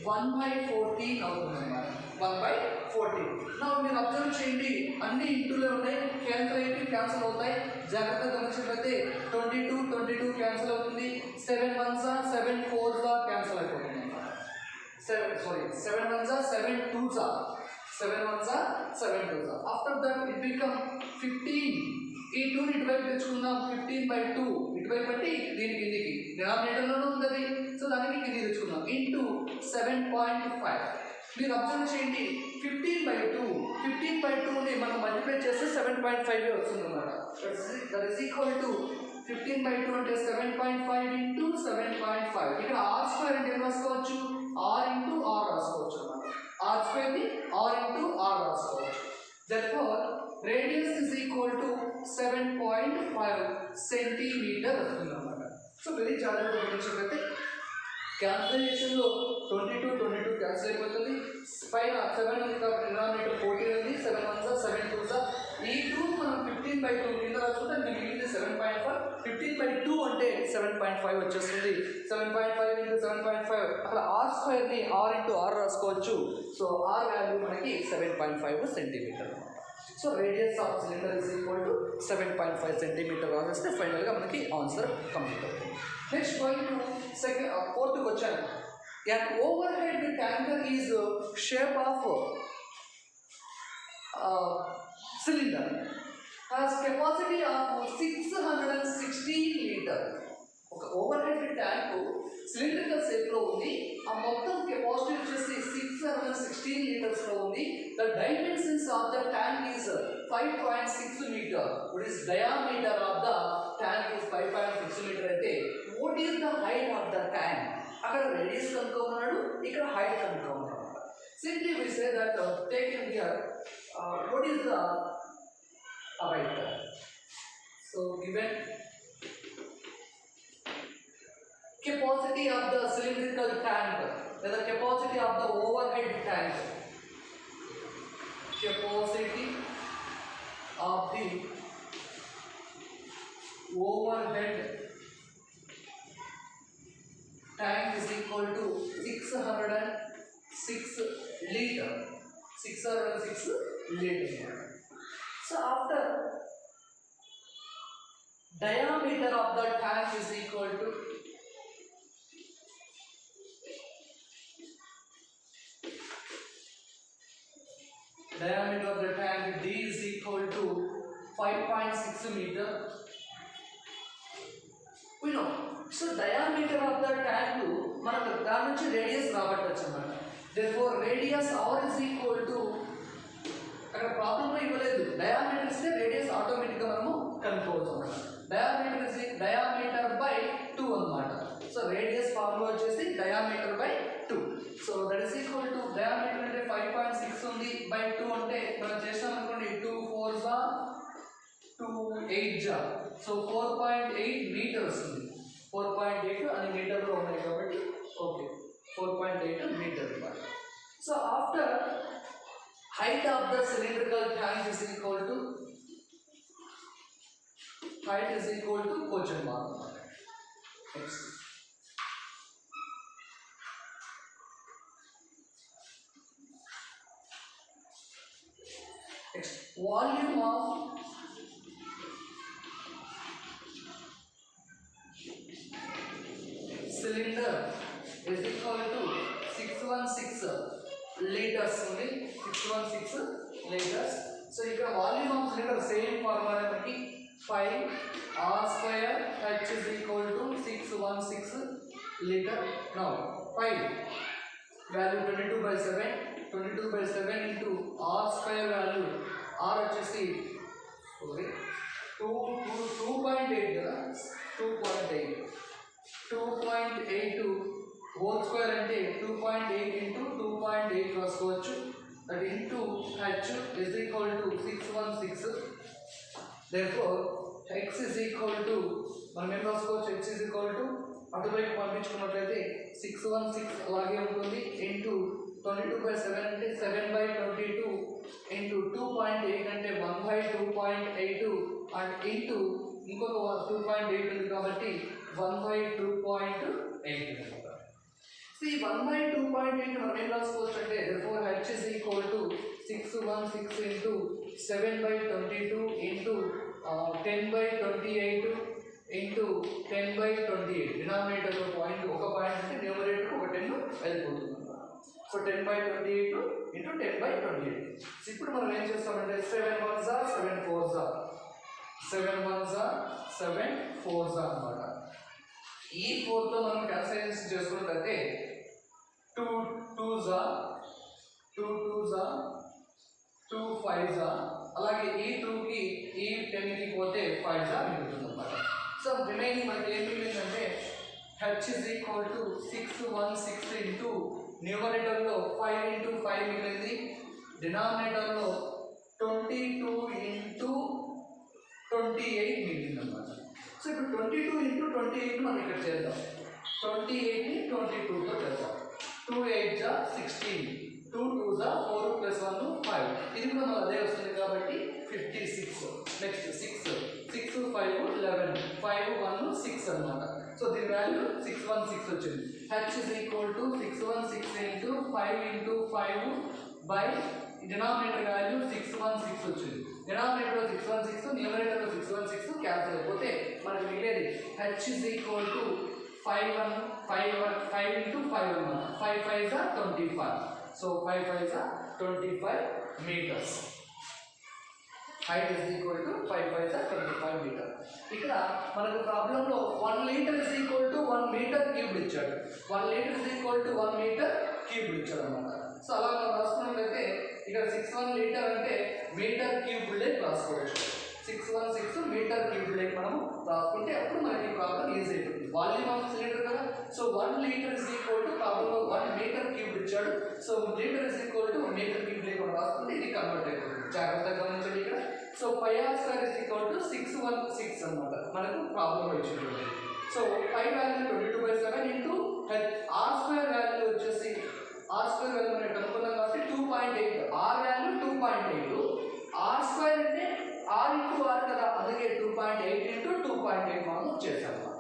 1/14 అవుతుంది అన్నమాట. 1/14. నా మీరు అబ్జర్వ్ చేయండి, అన్ని ఇంటూలో ఉన్నాయి, క్యాన్సిల్ అవుతాయి. జాగ్రత్తగా గమనించినట్లయితే 22 క్యాన్సిల్ అవుతుంది, 7 1s 7 4s క్యాన్సిల్ అయిపోతుంది. 7 1s 7 2s 7 1s 7 2s. After that it become 15. ఈ 2 ఇటువైపు తెచ్చుకుందాం, 15/2 ఇటువైపు అంటే దీని కిందికి డినామినేటర్లోనే ఉంది, సో దానికి కిందికి తెచ్చుకుందాం ఇంటూ 7.5. మీరు అబ్జర్వ్ చేయండి, 15/2ని మనం మల్టిప్లై చేస్తే 7.5 వస్తుంది అన్నమాట. దట్ ఈస్ ఈక్వల్ టు 15/2 అంటే 7.5 ఇంటూ 7.5. ఇక్కడ r² అంటే ఏం రాసుకోవచ్చు, r ఇంటూ r రాసుకోవచ్చు అన్నమాట. r² r ఇంటూ r రాసుకోవచ్చు. Therefore radius is equal to 7.5 centimetre వస్తుంది అన్నమాట. సో వెరీ జాగ్రత్తగా గమనించినట్లయితే క్యాల్కులేషన్లో 22 క్యాన్సిల్ అయిపోతుంది, పైన 7 ఉంది కాబట్టి డినామినేటర్ 14 ఉంది, 7 1s 7 2s. ఈ 2 మనం 15/2 కింద రాసుకుంటే మిగిలింది 7.5. 15/2 అంటే 7.5 వచ్చేస్తుంది. 7.5 ఇంటూ 7.5 అక్కడ r²ని r ఇంటూ r రాసుకోవచ్చు. సో r వాల్యూ మనకి 7.5 సెంటీమీటర్ అనమాట. So radius of cylinder is equal to 7.5 centimetre రాస్తే ఫైనల్గా మనకి ఆన్సర్ కంప్లీట్ అవుతుంది. Next going to fourth question. An overhead tanker is shape of cylinder has capacity of 616 litre. ఒక overhead tank cylinder shape లో ఉంది, ఆ మొత్తం కెపాసిటీ వచ్చేసి 616 లీటర్స్ లో ఉంది. The dimensions of the tank is 5.6 metre. What is diameter of the tank is 5.6 metre. అయితే what is the height of the tank? అక్కడ రేడియస్ కనుక్కోమన్నాడు, ఇక్కడ హైట్ కనుక్కోమన్నాడు. Simply we say that taken here what is the height? So given capacity of the cylindrical tank, the capacity of the overhead tank, capacity of the overhead tank is equal to 606 liter. 606 liter. So after diameter of the tank is equal to diameter of the tank D is equal to 5.6 meter. We know. So diameter of the tank మనకు దాని నుంచి రేడియస్ రాబట్టచ్చు అన్నమాట. Therefore radius r is equal to, అక్కడ ప్రాబ్లంలో ఇవ్వలేదు, డయామీటర్ ఇస్తే రేడియస్ ఆటోమేటిక్గా మనము కనుక్కోవచ్చు అన్నమాట. డయామీటర్ బై 2 అన్నమాట. సో రేడియస్ ఫార్ములా వచ్చేసి diameter by 2. So that is equal to diameter అంటే 5.6 ఉంది బై 2 అంటే మనం చేస్తాం అనుకోండి, 2 4s 2 8s. సో 4.8 మీటర్స్ ఉంది. 4.8 అని మీటర్లో ఉన్నాయి కాబట్టి okay, 4.8 metre. So after height of the cylindrical tank is equal to question mark. Next. Next. Volume of cylinder is equal to 616 liters only. 616 liters. So ఇక్కడ volume of cylinder same formula మనకి 5 r² h is equal to 616 liter. Now 5 value 22/7 into r² value r వచ్చేసి 2.8 కదా, 2.8 హోల్ స్క్వేర్ అంటే 2.8 into 2.8 రాసుకోవచ్చు. that into h is equal to 616. Therefore x is equal to, మనం ఏం రాసుకోవచ్చు, x is equal to అటువైపు పంపించుకున్నట్లయితే 616 అలాగే ఉంటుంది ఇంటూ 22/7 అంటే 7/22 ఇంటూ 2.8 అంటే 1/2.8 అండ్ ఇంటూ ఇంకొక 2.8 ఉంది కాబట్టి 1/2.8 అనమాట. సో ఈ 1/2.8 మనం ఏం రాసుకోవచ్చు అంటే therefore h is equal to 616 into 7/22 into 10/28 into 10/28. Denominator point ఒక పాయింట్ అంటే న్యూమరేటర్ ఒక 10 వెళ్ళిపోతుంది. So 10/28 into 10/28. ఇప్పుడు మనం ఏం చేస్తామంటే 7 1s are 7 4s are 7 1s are 7 4s are అన్నమాట. ఈ 4తో మనం క్యాన్సిలేషన్ చేసుకున్నట్లయితే 2 2s are 2 2s are 2 5s are అలాగే ఈ 2కి ఈ 10కి పోతే 5s are మిగులుతుంది అన్నమాట. సో రిమైనింగ్ మనకి ఏం మిగిలిందంటే h is equal to 616 into న్యూమరేటర్లో 5 into 5 మిగిలింది, డినామినేటర్లో 22 into 28 మిగిలింది అన్నమాట. సో ఇప్పుడు 22 into 28 మనం ఇక్కడ చేద్దాం. 28ని 22తో చేద్దాం. 2 8 16, 2 2 4 + 1 5. ఇది కూడా మనకు అదే వస్తుంది కాబట్టి 56. నెక్స్ట్ 6 6 5 11, 5 1 6 అన్నమాట. సో దీని వాల్యూ 616 వచ్చింది. h is equal to 616 into 5 into 5 by denominator value 616 వచ్చింది. డినామినేటర్లో 616, న్యూమరేటర్లో 616 క్యాన్సిల్ అయిపోతే మనకు మిగిలేది h is equal to 5 into 5 అన్నమాట. 5 5s are 25. So 5 5s are 25 meters. height is equal to 5 5s are 25 meter. ఇక్కడ మనకు ప్రాబ్లంలో 1 litre is equal to 1 metre cube ఇచ్చాడు. 1 litre is equal to 1 metre cube ఇచ్చాడు అన్నమాట. సో అలా మనం రాసుకున్నట్లయితే ఇక్కడ 61 లీటర్ అంటే మీటర్ క్యూబ్ లేక్ రాసుకోవచ్చు. 616 మీటర్ క్యూబ్ లేక్ మనం రాసుకుంటే అప్పుడు మనకి ప్రాబ్లం ఈజీ అవుతుంది. వాల్యూమ్ ఆఫ్ సిలిండర్ కదా. So 1 litre is equal to ప్రాబ్లంలో 1 మీటర్ క్యూబ్ ఇచ్చాడు. So litre is equal to 1 metre cube లేక్ మనం రాసుకుంటే ఇది కన్వర్ట్ అవుతుంది. జాగ్రత్తగా గమనించండి ఇక్కడ. So πr² is equal to 616 అన్నమాట మనకు ప్రాబ్లంలో ఇచ్చినటువంటి. So π value 22/7 into r² value వచ్చేసి r² వాల్యూ మనం కనుక్కున్నాం కాబట్టి 2.8. r వాల్యూ 2.8, r² అంటే r ఇంటూ r కదా, అందుకే 2.8 into 2.8 మనం చేసాం అన్నమాట.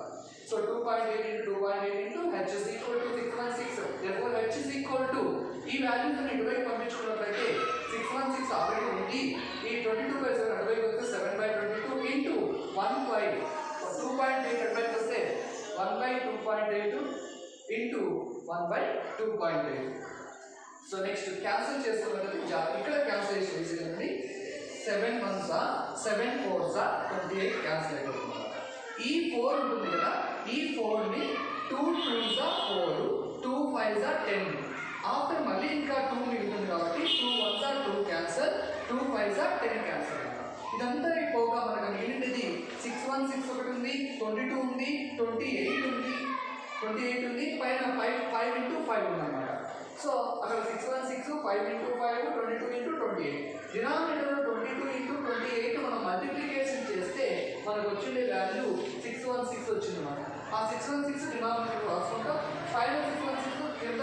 So 2.8 into 2.8 into h is equal to 616. therefore h is equal to ఈ వాల్యూస్ ని ఇటువైపు పంపించుకున్నట్లయితే 616 ఆల్రెడీ ఉంది. ఈ 22/7 అటువైపు వస్తే 7/22 into 1/2.8 అటువైపు వస్తే 1/2.8 into 1/2.8. సో నెక్స్ట్ క్యాన్సిల్ చేసుకున్నట్లయితే ఇక్కడ క్యాన్సిలేషన్ చేసేదండి. 7 1s are 7 4s are 28 cancel అయిపోతుంది. ఈ 4 ఉంటుంది కదా, ఈ 4ని 2 2s are 4, 2 5s are 10. After మళ్ళీ ఇంకా 2 మిగులుతుంది కాబట్టి 2 1s are 2 cancel, 2 5s are 10 cancel. ఇదంతా అయిపోగా మనకు మిగిలినది 616 ఒకటి ఉంది, 22 ఉంది, 28 ఉంది, పైన 5 into 5 ఉందన్నమాట. సో అక్కడ 616, 5 into 5, 22 into 28. డినామినేటర్లో 22 into 28 మనం మల్టిప్లికేషన్ చేస్తే మనకు వచ్చిండే వాల్యూ 616 వచ్చింది అన్నమాట. ఆ 616 డినామినేటర్ రాసుకుంటాం. పైన 616 కింద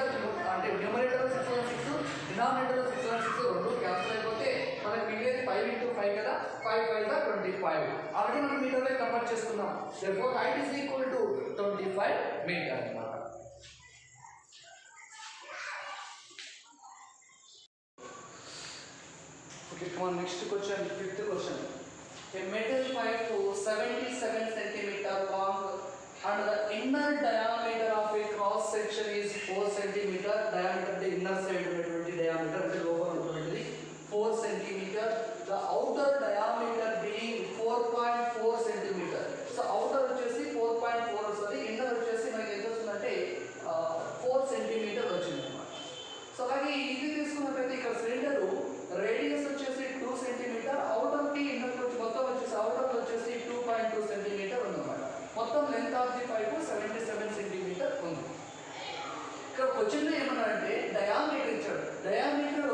అంటే న్యూమరేటర్లో 616, డినామినేటర్లో 616 రెండు క్యాన్సిల్ అయిపోతే మనకు మిగిలేది 5 into 5 కదా, 5 5s are 25. ఆల్రెడీ మనం మీటర్లో కన్వర్ట్ చేసుకున్నాం. therefore height is equal to 25 meter అన్నమాట. Okay, come on, next question, 5th question. A metal pipe 77 centimeter long and the inner diameter of a cross section is 4 centimeter. Diameter the inner side 20 diameter the lower 20 4 centimeter. The outer diameter being 4.4 centimeter. So outer వచ్చేసి 4.4 వస్తుంది, inner వచ్చేసి మనకి ఎంత వస్తుందంటే 4 centimeter వచ్చింది అన్నమాట. సో అలాగే ఇది తీసుకున్నట్లయితే ఇక్కడ సిలిండర్ రేడియస్ వచ్చేసి 2 సెంటీమీటర్, అవుటర్కి ఇన్నర్కి వచ్చి మొత్తం వచ్చేసి అవుటర్కి వచ్చేసి 2.2 సెంటీమీటర్ ఉందన్నమాట. మొత్తం length of the pipe 77 centimetre ఉంది. ఇక్కడ క్వశ్చన్లో ఏమన్నారంటే డయామీటర్ ఇచ్చాడు. Diameter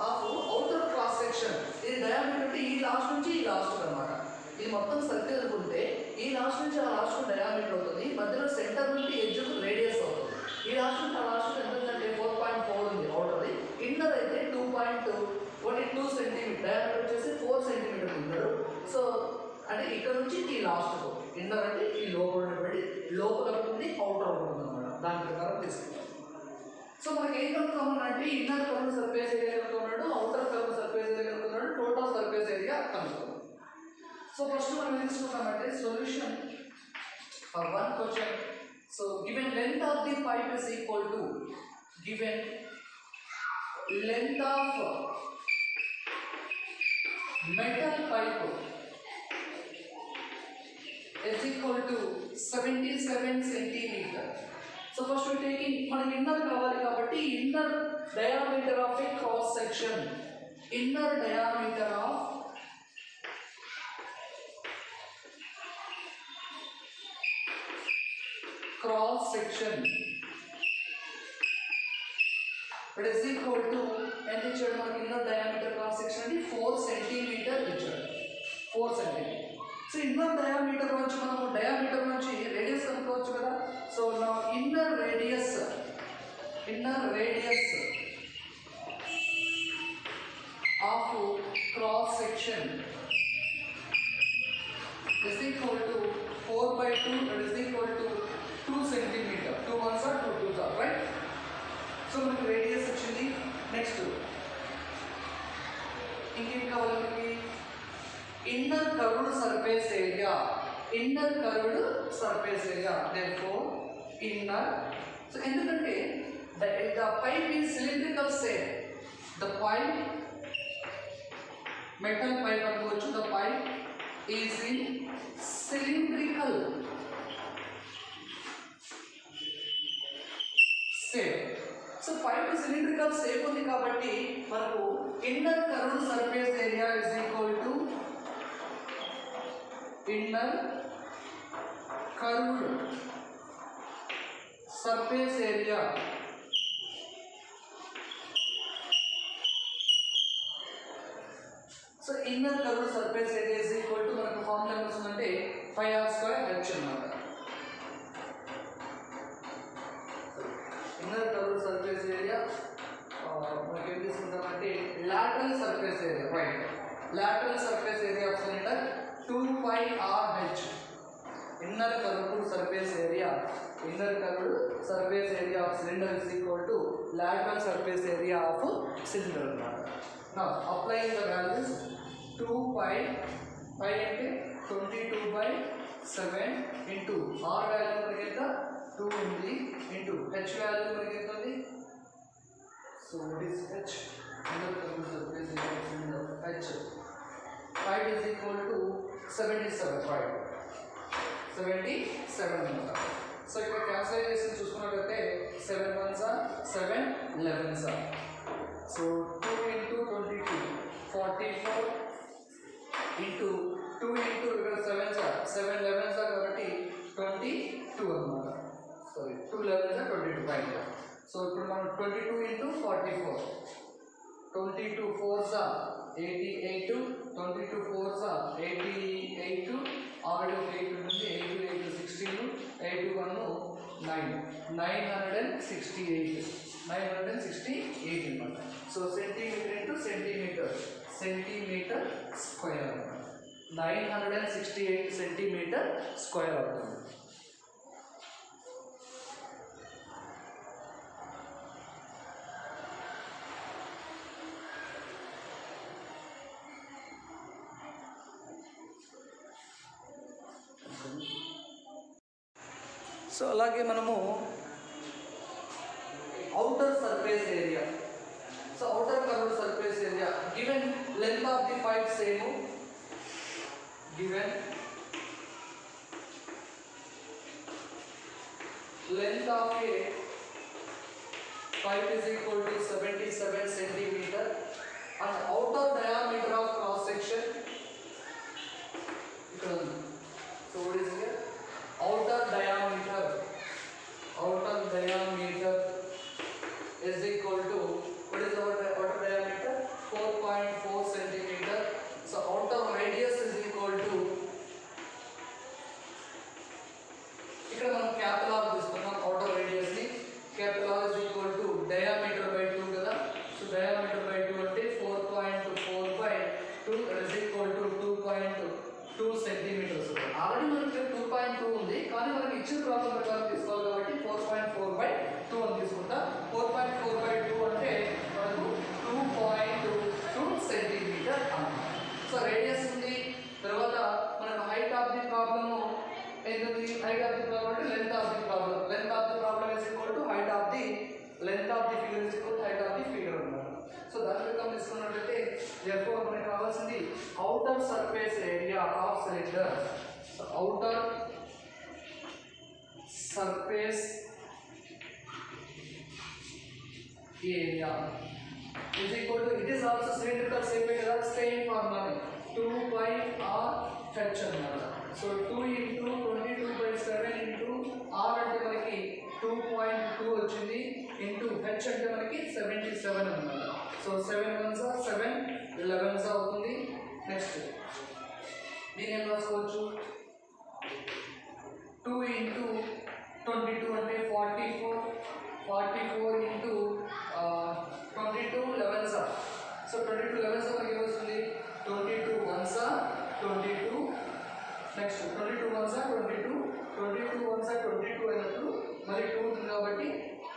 of outer cross section. ఇది డయామీటర్ అంటే ఈ లాస్ట్ నుంచి ఈ లాస్ట్ అనమాట. ఇది మొత్తం సర్కిల్ అనుకుంటే ఈ లాస్ట్ నుంచి ఆ లాస్ట్ డయామీటర్ అవుతుంది. మధ్యలో సెంటర్ నుండి ఎడ్జ్ రేడియస్ అవుతుంది. ఈ లాస్ట్ నుంచి ఆ లాస్ట్ ఎంత ఉందంటే 4.4 ఉంది అవుటర్ది. ఇన్నర్ అయితే 2.2 సెంటీమీటర్, డయామీటర్ వచ్చేసి 4 సెంటీమీటర్ ఉంటాడు. సో అంటే ఇక్కడ నుంచి ఈ లాస్ట్ ఇన్నర్ అంటే ఈ లోపల ఉన్నటువంటి లోపల ఉంది అవుటర్ ఉంటుంది అన్నమాట. దాని ప్రకారం తీసుకుంటాం. సో మనకి ఏం కనుక్కోమని అంటే ఇన్నర్ కర్వ్ సర్ఫేస్ ఏరియా కనుక్కున్నాడు, అవుటర్ కర్వ్ సర్ఫేస్ ఏరియా కనుక్కున్నాడు, టోటల్ సర్ఫేస్ ఏరియా కనుక్కున్నాడు. సో ఫస్ట్ మనం ఏం తీసుకుంటామంటే solution for one question. So given length of the pipe is equal to given length of metal pipe is equal to 77 centimeter. So first we taking మనకి ఇన్నర్ కావాలి కాబట్టి inner diameter of A cross section, inner diameter of cross section it is equal to ఎంత ఇచ్చాడు మనకి ఇన్నర్ డయామీటర్ క్రాస్ సెక్షన్ అంటే 4 సెంటీమీటర్ ఇచ్చాడు, 4 సెంటీమీటర్. సో ఇన్నర్ డయామీటర్ నుంచి మనము డయామీటర్ నుంచి రేడియస్ కనుక్కోవచ్చు కదా. సో నా inner radius of cross section is equal to 4/2 that is equal to 2 centimeter. 2 ones are 2 twos are right. So మనకి రేడియస్ వచ్చింది. నెక్స్ట్ ఇంకేం కావాలి మనకి inner curved surface area, inner curved surface area therefore inner. So ఎందుకంటే the pipe is cylindrical shape, the pipe metal pipe అనుకోవచ్చు, the pipe is in cylindrical shape. So pipe cylindrical shape ఉంది కాబట్టి మనకు inner curved surface area is equal to inner curved surface area so inner curved surface area is equal to మనకు ఫార్ములా ఏమొస్తుందంటే 5r²h అన్నమాట. ఇన్నర్ కర్వ్డ్ సర్ఫేస్ ఏరియా మనకి ఏం తీసుకుంటామంటే lateral surface area, right? Lateral surface area of cylinder 2πRh. Inner curved surface area of cylinder is equal to lateral surface area of cylinder. Now applying the values 2π అంటే 22/7 into r value మనకి ఎంత 2 ఉంది into h value మనకి ఎంత ఉంది. So what is h? Inner curved surface area of cylinder h 5 is equal to 77, right? 77 అన్నమాట. సో ఇక్కడ క్యాన్సిలైజేషన్ చూసుకున్నట్లయితే 7 ones are 7 11s are. So 2 into 22 44 into 2 into ఇక్కడ 7s are 7 11s are కాబట్టి 22 అన్నమాట. Sorry 2 11s are 22 right. So ఇప్పుడు మనం 22 into 44 22 4s are 88 22 4s are 88 already 8 ఉంటుంది 8 8 16 8 1 9 968 అన్నమాట. So centimetre into centimetre square 968 centimetre square అవుతుంది. సో అలాగే మనము outer surface area, so outer curved surface area given length of the pipe same, given length of a pipe is equal to 77 centimeter and outer diameter of cross section equal. So what is here? Outer diameter is equal to, what is our outer diameter? 4.4 centimeter. So outer radius is equal to, ఇక్కడ మనం క్యాపిటల్ ఆర్ తీసుకున్నాం outer radius ని. Capital r is equal to diameter by 2 కదా. సో diameter by 2 అంటే 4.4/2 is equal length of the figure is equal to height of the figure అన్నమాట. సో దాని ప్రకారం తీసుకున్నట్లయితే therefore మనకి కావాల్సింది outer surface area of cylinder. So outer surface area is equal to, it is also cylindrical shape కదా, same formula 2 by r h అన్నమాట. సో 2 into 22/7 into r అంటే మనకి 2.2 వచ్చింది into h అంటే మనకి 77 అన్నమాట. సో 7 1s are 7, 11s అవుతుంది. నెక్స్ట్ దీని ఏం రాసుకోవచ్చు, 2 into 22 అంటే 44 into 22 11s are, so 22 11s మనకి ఏం వస్తుంది, 22 1s are 22, next 22 1s are 22 1s are 22 అయినప్పుడు మరి 2 ఉంది కాబట్టి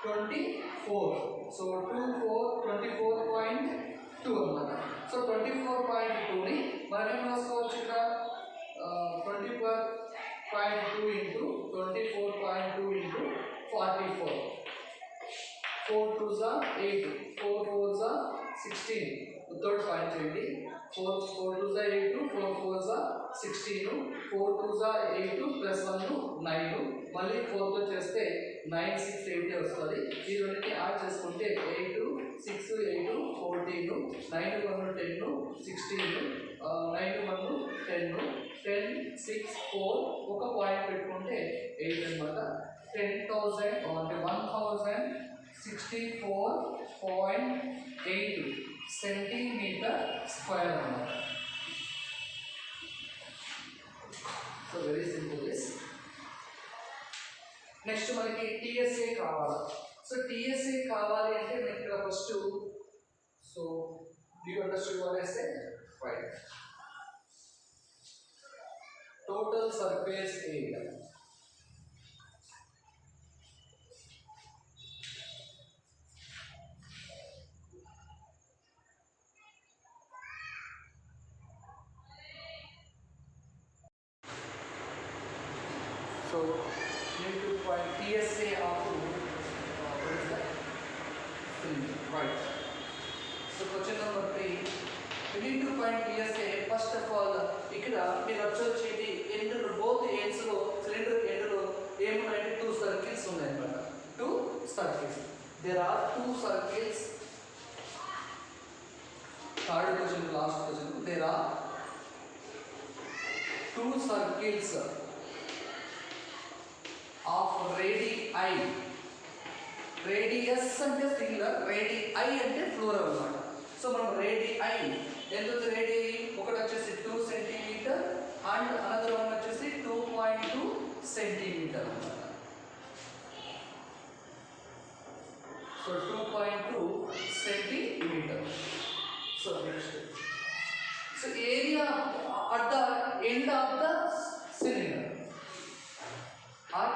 24, సో 24.2 అన్నమాట. సో 24.2 ని మనం ఏం రాసుకోవచ్చు ఇక్కడ, 20.2 into 24.2 into 44, 4 2s are 8, 4 4s are 16, third point చేయండి, 4 2s are 8, 4 4s are 16, 4 2s are 8 plus 1 9, మళ్ళీ 4 తో చేస్తే 9 6 8 వస్తుంది. ఈ రెండింటిని యాడ్ చేసుకుంటే 8 6 8 14, 9 1 10, 16, 9 1 10, 10 6 4 ఒక పాయింట్ పెట్టుకుంటే 8 అన్నమాట. 10,000 అంటే 1064.8 సెంటీమీటర్ స్క్వేర్ అన్నమాట. So very simple this. Next మనకి టీఎస్ఏ కావాలి. సో టీఎస్ఏ కావాలి అంటే మనకి ఇక్కడ first, so do you understand what I said, right, total surface area. So need to find TSA of what is that? Right. So question number 3. We need to find TSA. First of all, ఇక్కడ మీరు అబ్జర్వ్ చేయండి, ఎండ్లు బోత్ ఎండ్స్ లో, సిలిండర్ ఎండ్లో ఏమున్నాయంటే 2 సర్కిల్స్ ఉన్నాయన్నమాట. 2 circles. There are 2 circles. Third question, last question. There are 2 circles of radii. Radius అంటే సింగులర్, radii అంటే ప్లూరల్ అన్నమాట. సో మనం radii ఎంత ఉంది, radii ఒకటి వచ్చేసి 2 సెంటీమీటర్ అండ్ అనదర్ వన్ వచ్చేసి 2.2 సెంటీమీటర్ అన్నమాట. So 2.2 centimetre. So next, so area at the end of the cylinder at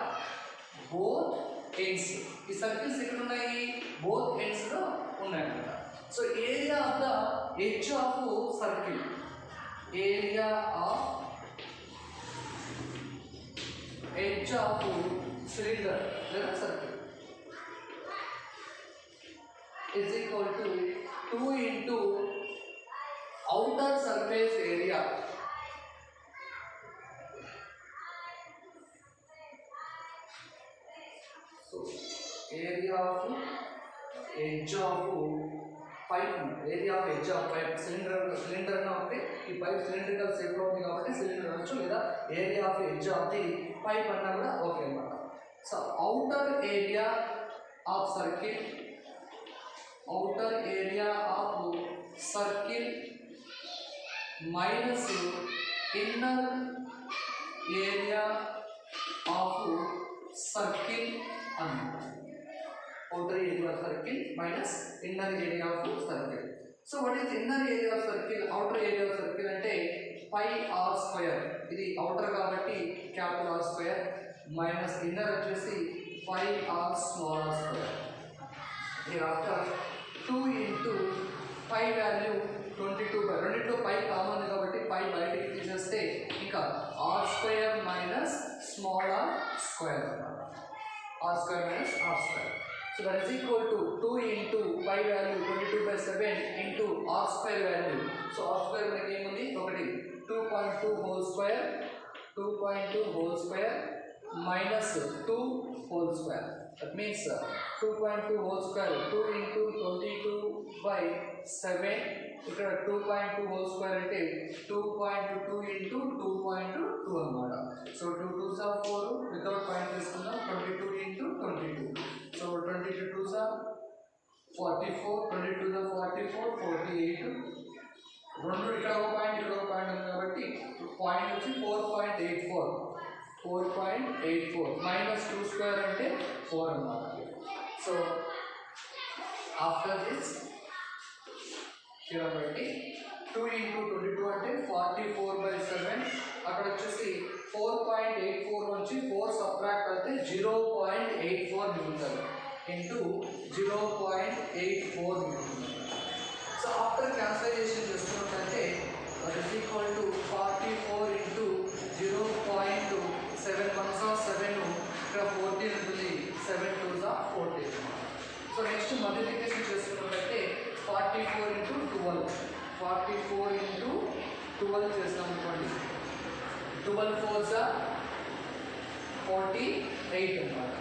both ends. ఈ సర్కిల్స్ ఎక్కడ ఉన్నాయి, బోత్ ఎండ్స్ లో ఉన్నాయన్నమాట. So area of the edge of circle, area of edge of cylinder లేదా circle is equal to 2 into outer surface area. So area of edge of pipe, area of edge of pipe, cylinder na unte ee pipe cylindrical shape lo undi kabatti cylinder anchu leda area of edge of the pipe anna kuda okay anamata. So outer area of circle, outer area of circle minus inner area of circle అన్నమాట. outer area of circle minus inner area of circle. So what is inner area of circle, outer area of circle అంటే pi r square. ఇది outer కాబట్టి capital R square minus inner వచ్చేసి pi r small r square. Hereafter 2 into pi value 22 by రెండిట్లో pi కామన్ కాబట్టి pi బయటికి తీసేస్తే ఇంకా r square minus small r square, r square minus r square. So that is equal to 2 into pi value 22/7 into r square value. So r square మనకి ఏముంది ఒకటి 2.2 whole square minus 2 whole square. That means 2.2 whole square 2 into 22/7 ఇక్కడ 2.2 whole square అంటే 2.2 into 2.2 అన్నమాట. So 2 2s are 4 without point తీసుకున్నాం 22 into 22. So 22 2s are 44 22 are 44 48 రెండు ఇక్కడ ఒక పాయింట్ ఇక్కడ ఒక పాయింట్ ఉంది కాబట్టి పాయింట్ వచ్చి 4.84 minus 2 square అంటే 4 అన్నమాట. సో ఆఫ్టర్ దిస్ కాబట్టి 2 into 22 అంటే 44/7 అక్కడ వచ్చేసి 4.84 నుంచి 4 సబ్ట్రాక్ట్ అయితే 0.84 మిగులుతుంది ఇంటూ 0.84 మిగులుతుంది. సో ఆఫ్టర్ క్యాన్సలైజేషన్ చేసుకున్నట్లయితే that is equal to 44 into 0.7 1s are 7 ఇక్కడ 14 ఉంటుంది 7 2s are 14. So next multiplication చేసుకున్నట్లయితే 44 into 12 చేస్తాం అనుకోండి 12 4s are 48 అన్నమాట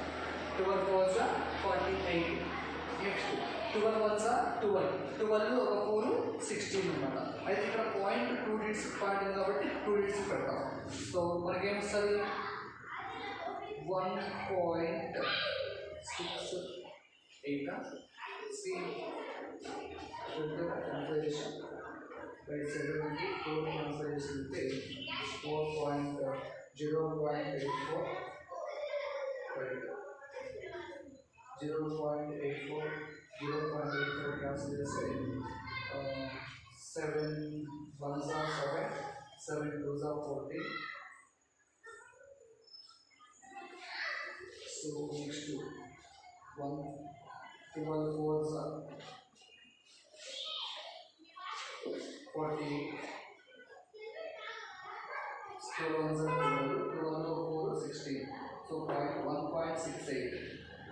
12 4s are 48. Next 12 1s are 12 ఒక 4 16 అన్నమాట. అయితే ఇక్కడ పాయింట్ 2 డిజిట్స్ పాయింట్ ఉంది కాబట్టి 2 డిజిట్స్ పెడతాం. సో మనకి ఏం వస్తుంది 1.68 సి క్యాన్సలేషన్ by 70 4 cancellation पे 4.0.84 cancellation 7 1s are 7 2s are 14. So next 1 12 4s are 48. 12 1s are 12 16. So 1.68.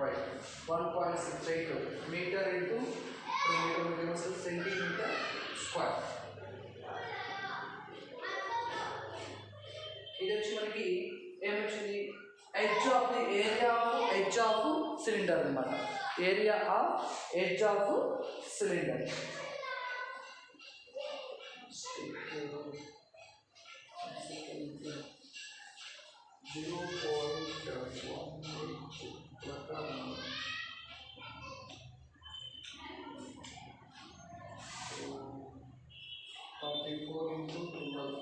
Right. 1.68 meter into centimeter square. ఇది వచ్చి మనకి ఏమొచ్చింది edge of the area of edge of cylinder అన్నమాట. Area of edge of cylinder. 44 into 12.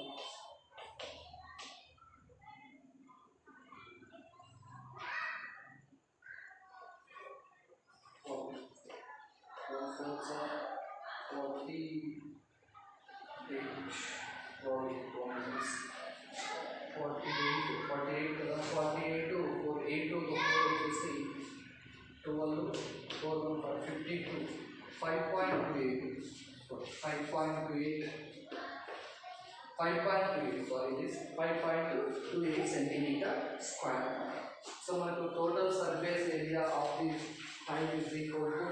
Sorry, this 5.28 centimeter square. So మనకు total surface area of this pipe is equal to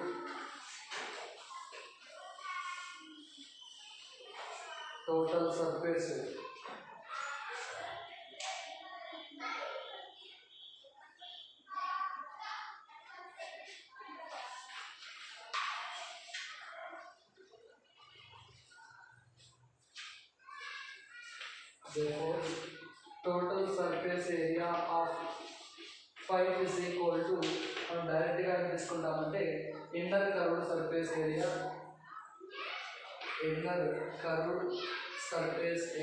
total surface therefore total surface area of pipe is equal to మనం డైరెక్ట్ గా తీసుకుంటామంటే inner curved surface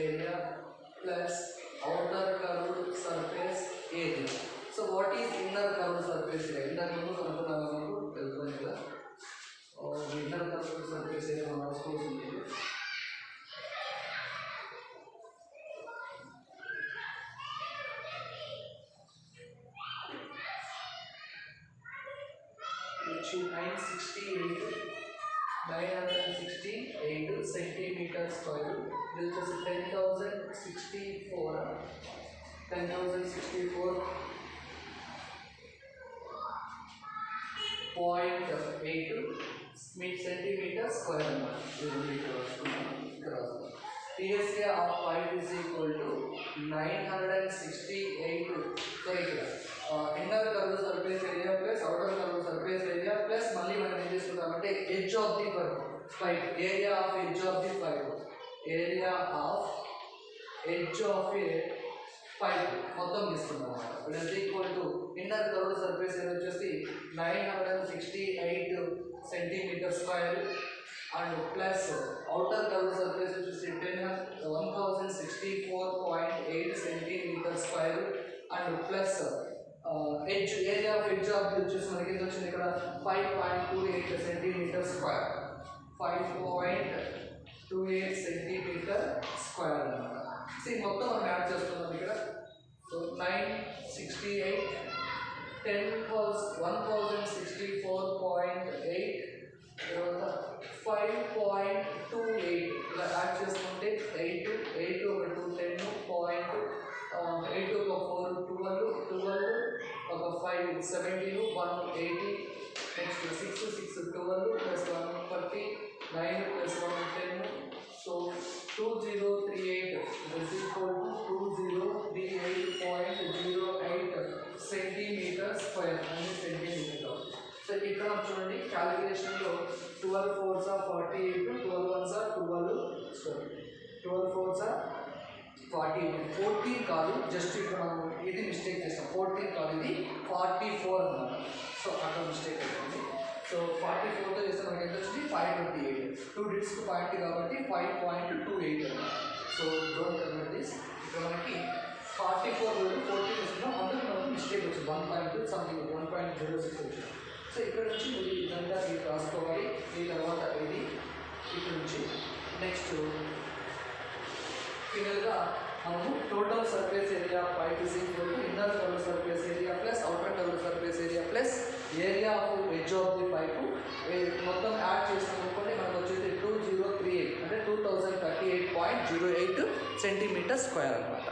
area plus outer curved surface area. So what is inner curved surface area? ఇందాక ముందు కనుక్కున్నాము తెలుసు కదా. inner curved surface area మనం రాసుకోవాల్సింది which is 968 centimeters square. This is 10,064 10,064 centimetre square అన్నమాట. PSA of pipe is equal to 968. So ఇక్కడ inner curve surface area plus outer curve surface area plus మళ్ళీ మనం ఏం చేసుకుంటామంటే edge of the pipe, area of edge of the pipe, area of edge of a pipe మొత్తం తీసుకున్నాం అన్నమాట. It is equal to inner curve surface area వచ్చేసి 968 centimetre square and plus outer curve surface వచ్చేసి 1064.8 centimetre square and plus edge area of edge of వచ్చేసి మనకి ఎంత వచ్చింది ఇక్కడ 5.28 సెంటీమీటర్ స్క్వేర్, 5.28 సెంటీమీటర్ స్క్వేర్ అన్నమాట. సో ఈ మొత్తం మనం యాడ్ చేస్తున్నాం ఇక్కడ. సో 968 1064.8 తర్వాత 5.28 ఇలా యాడ్ చేసుకుంటే 8 ఒక 2 10 పాయింట్ 8 ఒక 4 12 ఒక 5 17 1 80 next 6 12 plus 1 40 9 plus 1 10. So 2038 is equal to 2038.08 centimetre square అని సెంటీమీటర్. సో ఇక్కడ చూడండి క్యాలిక్యులేషన్లో 12 4s are 48, 12 1s are 12, sorry 12 4s are 48, 14 కాదు, జస్ట్ ఇక్కడ మనం ఇది మిస్టేక్ చేస్తాం, 14 కాదు ఇది 44 అన్నమాట. సో అక్కడ మిస్టేక్ అవుతుంది. సో 44తో చేస్తే మనకి ఎంత వచ్చింది 528, 2 డిజిట్స్ పాయింట్ కాబట్టి 5.28 అన్నమాట. So don't convert this. ఇక్కడ మనకి 44 14 ఇస్తున్నాం, అందులో మనకి మిస్టేక్ వచ్చింది 1. సంథింగ్ 1.06 వచ్చింది. సో ఇక్కడ నుంచి మీరు ఇదంతా మీరు రాసుకోవాలి. ఈ తర్వాత ఇది ఇక్కడ నుంచి నెక్స్ట్ ఫినల్గా మనము total surface area pipe is equal to inner curve surface area plus outer curve surface area plus area of edge of the pipe మొత్తం యాడ్ చేసినాం అనుకోండి మనకు వచ్చేసి 2038 అంటే 2038.08 సెంటీమీటర్ స్క్వేర్ అనమాట.